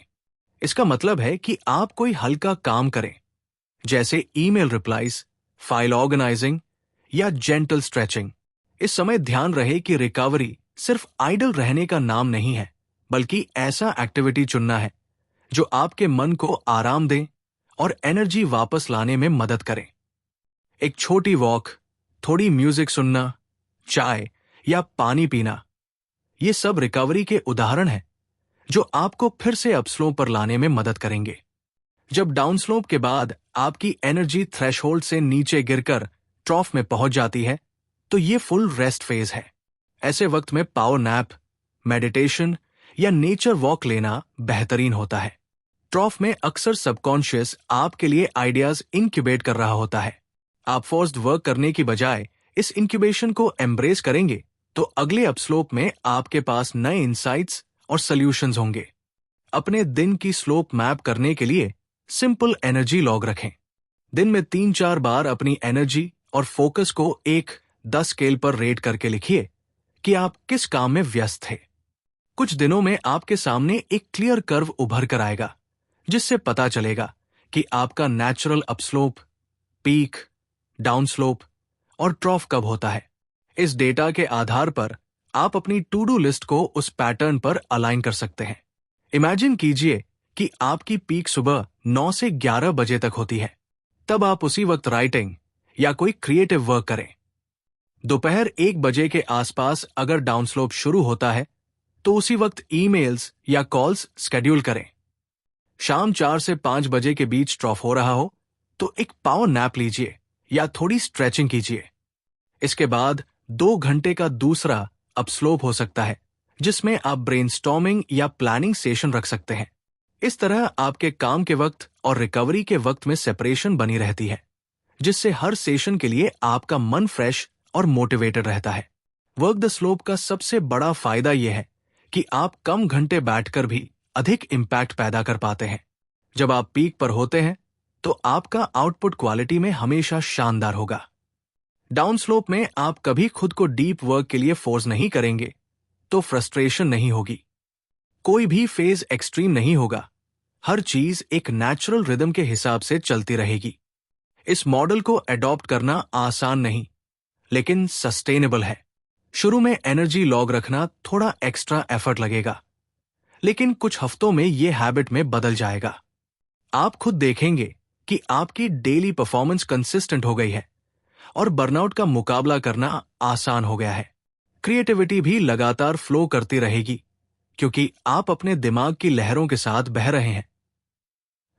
इसका मतलब है कि आप कोई हल्का काम करें, जैसे ईमेल रिप्लाईज, फाइल ऑर्गेनाइजिंग या जेंटल स्ट्रेचिंग। इस समय ध्यान रहे कि रिकवरी सिर्फ आइडल रहने का नाम नहीं है, बल्कि ऐसा एक्टिविटी चुनना है जो आपके मन को आराम दे और एनर्जी वापस लाने में मदद करे। एक छोटी वॉक, थोड़ी म्यूजिक सुनना, चाय या पानी पीना, ये सब रिकवरी के उदाहरण हैं जो आपको फिर से अपस्लोप पर लाने में मदद करेंगे। जब डाउनस्लोप के बाद आपकी एनर्जी थ्रेशहोल्ड से नीचे गिरकर ट्रॉफ में पहुंच जाती है, तो ये फुल रेस्ट फेज है। ऐसे वक्त में पावर नैप, मेडिटेशन या नेचर वॉक लेना बेहतरीन होता है। ट्रॉफ में अक्सर सबकॉन्शियस आपके लिए आइडियाज इंक्यूबेट कर रहा होता है। आप फोर्स्ड वर्क करने की बजाय इस इंक्यूबेशन को एम्ब्रेस करेंगे तो अगले अपस्लोप में आपके पास नए इंसाइट्स और सॉल्यूशंस होंगे। अपने दिन की स्लोप मैप करने के लिए सिंपल एनर्जी लॉग रखें। दिन में 3-4 बार अपनी एनर्जी और फोकस को 1-10 स्केल पर रेट करके लिखिए कि आप किस काम में व्यस्त थे। कुछ दिनों में आपके सामने एक क्लियर कर्व उभर कर आएगा, जिससे पता चलेगा कि आपका नेचुरल अपस्लोप, पीक, डाउनस्लोप और ट्रॉफ कब होता है। इस डेटा के आधार पर आप अपनी टू डू लिस्ट को उस पैटर्न पर अलाइन कर सकते हैं। इमेजिन कीजिए कि आपकी पीक सुबह 9 से 11 बजे तक होती है। तब आप उसी वक्त राइटिंग या कोई क्रिएटिव वर्क करें। दोपहर 1 बजे के आसपास अगर डाउनस्लोप शुरू होता है तो उसी वक्त ईमेल्स या कॉल्स शेड्यूल करें। शाम 4 से 5 बजे के बीच ट्रॉफ हो रहा हो तो एक पावर नैप लीजिए या थोड़ी स्ट्रेचिंग कीजिए। इसके बाद 2 घंटे का दूसरा अपस्लोप हो सकता है, जिसमें आप ब्रेनस्टॉर्मिंग या प्लानिंग सेशन रख सकते हैं। इस तरह आपके काम के वक्त और रिकवरी के वक्त में सेपरेशन बनी रहती है, जिससे हर सेशन के लिए आपका मन फ्रेश और मोटिवेटेड रहता है। वर्क द स्लोप का सबसे बड़ा फायदा यह है कि आप कम घंटे बैठकर भी अधिक इम्पैक्ट पैदा कर पाते हैं। जब आप पीक पर होते हैं तो आपका आउटपुट क्वालिटी में हमेशा शानदार होगा। डाउन स्लोप में आप कभी खुद को डीप वर्क के लिए फोर्स नहीं करेंगे तो फ्रस्ट्रेशन नहीं होगी। कोई भी फेज एक्सट्रीम नहीं होगा। हर चीज एक नेचुरल रिदम के हिसाब से चलती रहेगी। इस मॉडल को एडॉप्ट करना आसान नहीं, लेकिन सस्टेनेबल है। शुरू में एनर्जी लॉग रखना थोड़ा एक्स्ट्रा एफर्ट लगेगा, लेकिन कुछ हफ्तों में यह हैबिट में बदल जाएगा। आप खुद देखेंगे कि आपकी डेली परफॉर्मेंस कंसिस्टेंट हो गई है और बर्नआउट का मुकाबला करना आसान हो गया है। क्रिएटिविटी भी लगातार फ्लो करती रहेगी, क्योंकि आप अपने दिमाग की लहरों के साथ बह रहे हैं,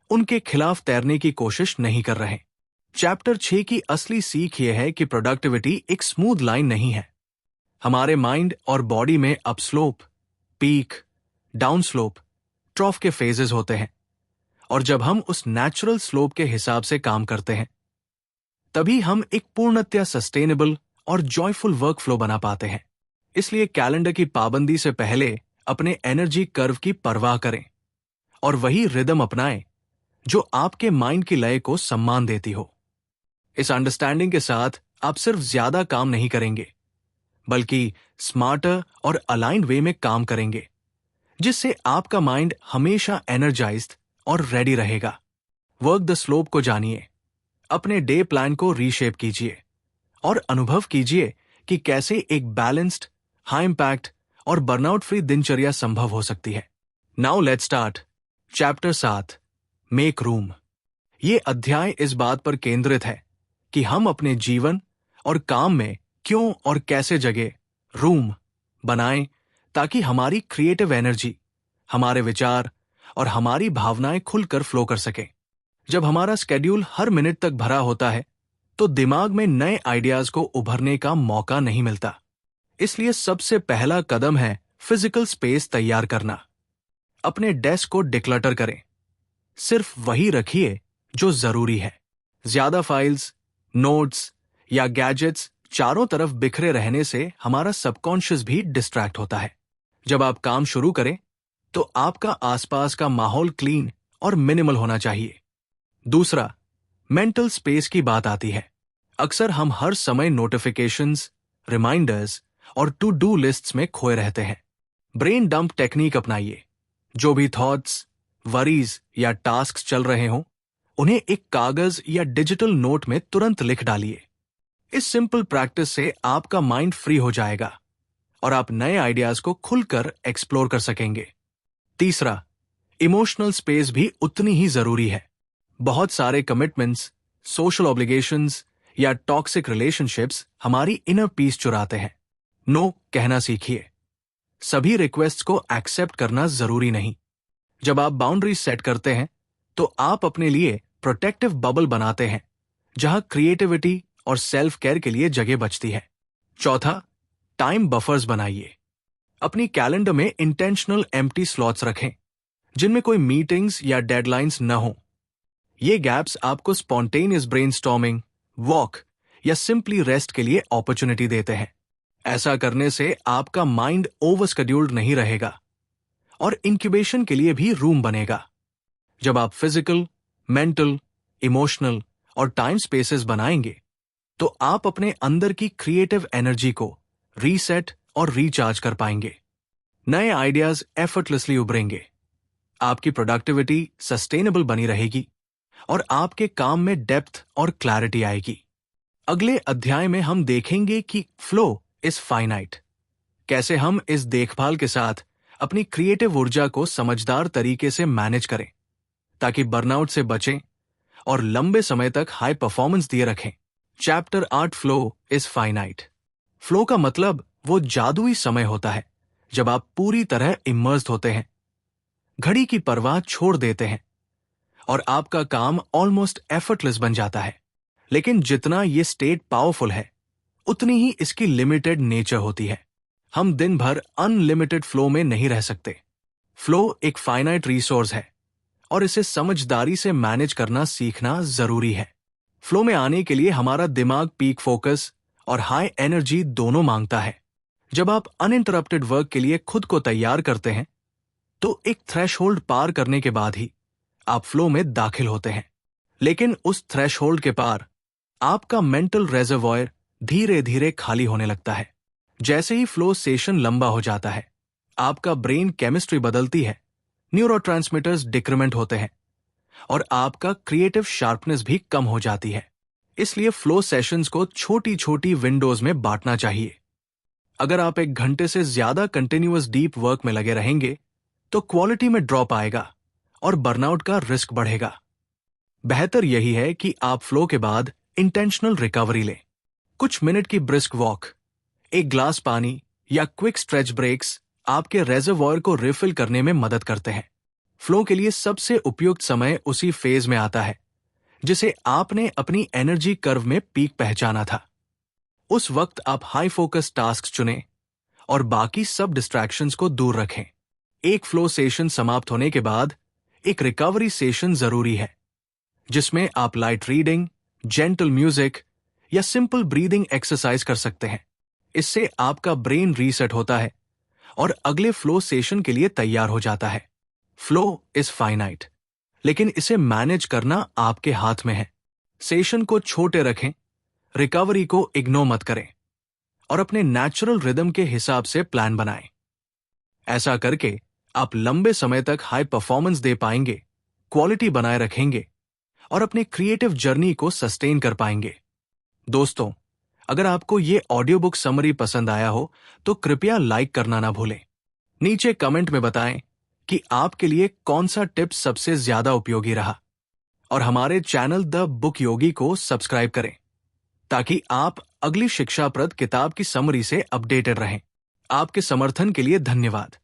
उनके खिलाफ तैरने की कोशिश नहीं कर रहे। चैप्टर 6 की असली सीख यह है कि प्रोडक्टिविटी एक स्मूथ लाइन नहीं है। हमारे माइंड और बॉडी में अपस्लोप, पीक, डाउन स्लोप, ट्रॉफ के फेजेस होते हैं, और जब हम उस नेचुरल स्लोप के हिसाब से काम करते हैं, तभी हम एक पूर्णतया सस्टेनेबल और जॉयफुल वर्क फ्लो बना पाते हैं। इसलिए कैलेंडर की पाबंदी से पहले अपने एनर्जी कर्व की परवाह करें और वही रिदम अपनाएं जो आपके माइंड की लय को सम्मान देती हो। इस अंडरस्टैंडिंग के साथ आप सिर्फ ज्यादा काम नहीं करेंगे, बल्कि स्मार्टर और अलाइंड वे में काम करेंगे, जिससे आपका माइंड हमेशा एनर्जाइज्ड और रेडी रहेगा। वर्क द स्लोप को जानिए, अपने डे प्लान को रीशेप कीजिए और अनुभव कीजिए कि कैसे एक बैलेंस्ड, हाई इंपैक्ट और बर्नआउट फ्री दिनचर्या संभव हो सकती है। Now let's start. Chapter 7, make room. ये अध्याय इस बात पर केंद्रित है कि हम अपने जीवन और काम में क्यों और कैसे जगह रूम बनाएं, ताकि हमारी क्रिएटिव एनर्जी, हमारे विचार और हमारी भावनाएं खुलकर फ्लो कर सकें। जब हमारा स्केड्यूल हर मिनट तक भरा होता है तो दिमाग में नए आइडियाज को उभरने का मौका नहीं मिलता। इसलिए सबसे पहला कदम है फिजिकल स्पेस तैयार करना। अपने डेस्क को डिक्लटर करें। सिर्फ वही रखिए जो जरूरी है। ज्यादा फाइल्स, नोट्स या गैजेट्स चारों तरफ बिखरे रहने से हमारा सबकॉन्शियस भी डिस्ट्रैक्ट होता है। जब आप काम शुरू करें तो आपका आसपास का माहौल क्लीन और मिनिमल होना चाहिए। दूसरा, मेंटल स्पेस की बात आती है। अक्सर हम हर समय नोटिफिकेशंस, रिमाइंडर्स और टू डू लिस्ट्स में खोए रहते हैं। ब्रेन डंप टेक्निक अपनाइए। जो भी थॉट्स, वरीज या टास्क चल रहे हों, उन्हें एक कागज या डिजिटल नोट में तुरंत लिख डालिए। इस सिंपल प्रैक्टिस से आपका माइंड फ्री हो जाएगा और आप नए आइडियाज को खुलकर एक्सप्लोर कर सकेंगे। तीसरा, इमोशनल स्पेस भी उतनी ही जरूरी है। बहुत सारे कमिटमेंट्स, सोशल ऑब्लिगेशंस या टॉक्सिक रिलेशनशिप्स हमारी इनर पीस चुराते हैं। नो कहना सीखिए। सभी रिक्वेस्ट्स को एक्सेप्ट करना जरूरी नहीं। जब आप बाउंड्रीज सेट करते हैं तो आप अपने लिए प्रोटेक्टिव बबल बनाते हैं, जहां क्रिएटिविटी और सेल्फ केयर के लिए जगह बचती है। चौथा, टाइम बफर्स बनाइए। अपनी कैलेंडर में इंटेंशनल एम्प्टी स्लॉट्स रखें, जिनमें कोई मीटिंग्स या डेडलाइंस न हो। ये गैप्स आपको स्पॉन्टेनियस ब्रेनस्टॉर्मिंग, वॉक या सिंपली रेस्ट के लिए अपॉर्चुनिटी देते हैं। ऐसा करने से आपका माइंड ओवर शेड्यूल्ड नहीं रहेगा और इंक्यूबेशन के लिए भी रूम बनेगा। जब आप फिजिकल, मेंटल, इमोशनल और टाइम स्पेसेस बनाएंगे तो आप अपने अंदर की क्रिएटिव एनर्जी को रीसेट और रिचार्ज कर पाएंगे। नए आइडियाज एफर्टलेसली उभरेंगे, आपकी प्रोडक्टिविटी सस्टेनेबल बनी रहेगी और आपके काम में डेप्थ और क्लैरिटी आएगी। अगले अध्याय में हम देखेंगे कि फ्लो इज फाइनाइट, कैसे हम इस देखभाल के साथ अपनी क्रिएटिव ऊर्जा को समझदार तरीके से मैनेज करें ताकि बर्नआउट से बचें और लंबे समय तक हाई परफॉर्मेंस दिए रखें। Chapter 8, flow is finite. Flow का मतलब वो जादुई समय होता है जब आप पूरी तरह इमर्स्ड होते हैं, घड़ी की परवाह छोड़ देते हैं और आपका काम ऑलमोस्ट एफर्टलेस बन जाता है। लेकिन जितना ये स्टेट पावरफुल है, उतनी ही इसकी लिमिटेड नेचर होती है। हम दिन भर अनलिमिटेड फ्लो में नहीं रह सकते। फ्लो एक फाइनाइट रिसोर्स है और इसे समझदारी से मैनेज करना सीखना जरूरी है। फ्लो में आने के लिए हमारा दिमाग पीक फोकस और हाई एनर्जी दोनों मांगता है। जब आप अनइंटरप्टेड वर्क के लिए खुद को तैयार करते हैं तो एक थ्रेशहोल्ड पार करने के बाद ही आप फ्लो में दाखिल होते हैं। लेकिन उस थ्रेशहोल्ड के पार आपका मेंटल रेजर्वॉयर धीरे धीरे खाली होने लगता है। जैसे ही फ्लो सेशन लंबा हो जाता है, आपका ब्रेन केमिस्ट्री बदलती है, न्यूरोट्रांसमीटर्स डिक्रीमेंट होते हैं और आपका क्रिएटिव शार्पनेस भी कम हो जाती है। इसलिए फ्लो सेशंस को छोटी छोटी विंडोज में बांटना चाहिए। अगर आप 1 घंटे से ज्यादा कंटिन्यूअस डीप वर्क में लगे रहेंगे तो क्वालिटी में ड्रॉप आएगा और बर्नआउट का रिस्क बढ़ेगा। बेहतर यही है कि आप फ्लो के बाद इंटेंशनल रिकवरी लें। कुछ मिनट की ब्रिस्क वॉक, 1 ग्लास पानी या क्विक स्ट्रेच ब्रेक्स आपके रेजर्वॉयर को रिफिल करने में मदद करते हैं। फ्लो के लिए सबसे उपयुक्त समय उसी फेज में आता है जिसे आपने अपनी एनर्जी कर्व में पीक पहचाना था। उस वक्त आप हाई फोकस टास्क चुनें और बाकी सब डिस्ट्रैक्शंस को दूर रखें। एक फ्लो सेशन समाप्त होने के बाद एक रिकवरी सेशन जरूरी है, जिसमें आप लाइट रीडिंग, जेंटल म्यूजिक या सिंपल ब्रीदिंग एक्सरसाइज कर सकते हैं। इससे आपका ब्रेन रीसेट होता है और अगले फ्लो सेशन के लिए तैयार हो जाता है। फ्लो इज फाइनाइट, लेकिन इसे मैनेज करना आपके हाथ में है। सेशन को छोटे रखें, रिकवरी को इग्नोर मत करें और अपने नेचुरल रिदम के हिसाब से प्लान बनाएं। ऐसा करके आप लंबे समय तक हाई परफॉर्मेंस दे पाएंगे, क्वालिटी बनाए रखेंगे और अपने क्रिएटिव जर्नी को सस्टेन कर पाएंगे। दोस्तों, अगर आपको ये ऑडियो बुक समरी पसंद आया हो तो कृपया लाइक करना ना भूलें। नीचे कमेंट में बताएं कि आपके लिए कौन सा टिप सबसे ज्यादा उपयोगी रहा और हमारे चैनल द बुक योगी को सब्सक्राइब करें ताकि आप अगली शिक्षाप्रद किताब की समरी से अपडेटेड रहें। आपके समर्थन के लिए धन्यवाद।